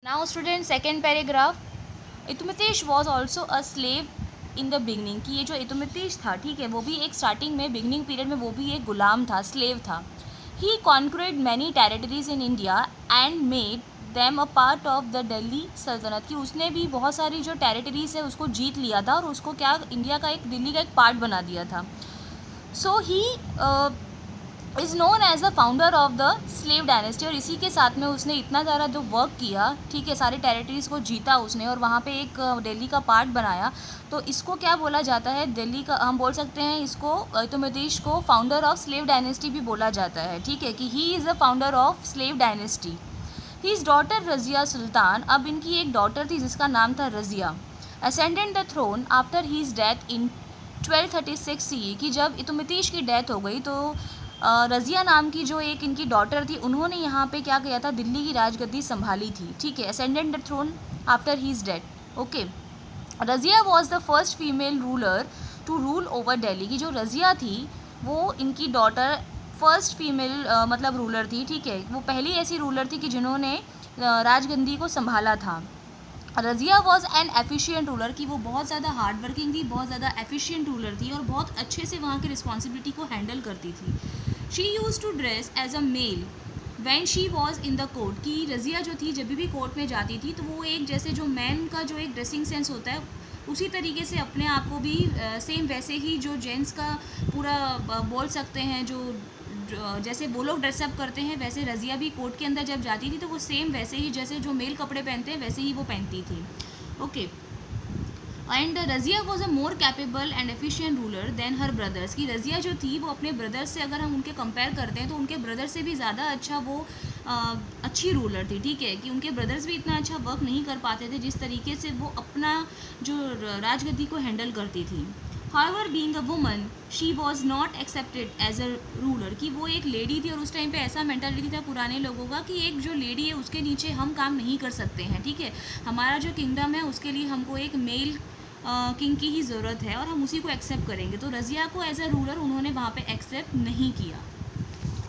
Now student second paragraph, Iltutmish was also a slave in the beginning, कि ये जो इल्तुतमिश था, ठीक है, वो भी एक स्टार्टिंग में बिगनिंग पीरियड में वो भी एक गुलाम था, स्लेव था. He conquered many territories in India and made them a part of the Delhi Sultanat, की उसने भी बहुत सारी जो टेरिटरीज है उसको जीत लिया था और उसको क्या इंडिया का एक दिल्ली का एक पार्ट बना दिया था. So he is known as the founder of the slave dynasty, और इसी के साथ में उसने इतना ज़्यादा जो वर्क किया, ठीक है, सारी टेरिटरीज़ को जीता उसने और वहाँ पे एक दिल्ली का पार्ट बनाया. तो इसको क्या बोला जाता है, दिल्ली का हम बोल सकते हैं इसको, इल्तुतमिश को फाउंडर ऑफ स्लेव डायनेस्टी भी बोला जाता है, ठीक है, कि he is the founder of slave dynasty. His daughter Razia Sultan, अब इनकी एक डॉटर थी जिसका नाम था Razia, ascended the throne after his death in 1236 CE, कि जब इल्तुतमिश की डेथ हो गई तो रज़िया नाम की जो एक इनकी डॉटर थी उन्होंने यहाँ पे क्या किया था, दिल्ली की राजगद्दी संभाली थी, ठीक है, ascended the throne after his death. Okay, Razia was the first female ruler to rule over Delhi, की जो रज़िया थी वो इनकी डॉटर फर्स्ट फीमेल मतलब रूलर थी, ठीक है, वो पहली ऐसी रूलर थी कि जिन्होंने राजगद्दी को संभाला था. Razia was an efficient ruler, की वो बहुत ज़्यादा हार्ड वर्किंग थी, बहुत ज़्यादा एफिशिएंट रूलर थी और बहुत अच्छे से वहाँ की रिस्पॉन्सिबिलिटी को हैंडल करती थी. She used to dress as a male when she was in the court, की रज़िया जो थी जब भी कोर्ट में जाती थी तो वो एक जैसे जो मैन का जो एक ड्रेसिंग सेंस होता है उसी तरीके से अपने आप को भी सेम वैसे ही जो जेंट्स का पूरा बोल सकते हैं जो जैसे वो लोग ड्रेसअप करते हैं वैसे रज़िया भी कोर्ट के अंदर जब जाती थी तो वो सेम वैसे ही जैसे जो मेल कपड़े पहनते हैं वैसे ही वो पहनती थी. Okay, and Razia was a more capable and efficient ruler than her brothers, की रज़िया जो थी वो अपने ब्रदर्स से अगर हम उनके कंपेयर करते हैं तो उनके ब्रदर से भी ज़्यादा अच्छा वो अच्छी रूलर थी, ठीक है, कि उनके ब्रदर्स भी इतना अच्छा वर्क नहीं कर पाते थे जिस तरीके से वो अपना जो राजगद्दी को हैंडल करती थी. However, being a woman, she was not accepted as a ruler, कि वो एक लेडी थी और उस टाइम पे ऐसा मेंटालिटी था पुराने लोगों का कि एक जो लेडी है उसके नीचे हम काम नहीं कर सकते हैं, ठीक है, हमारा जो किंगडम है उसके लिए हमको एक मेल किंग की ही ज़रूरत है और हम उसी को एक्सेप्ट करेंगे. तो रज़िया को एज अ रूलर उन्होंने वहाँ पे एक्सेप्ट नहीं किया.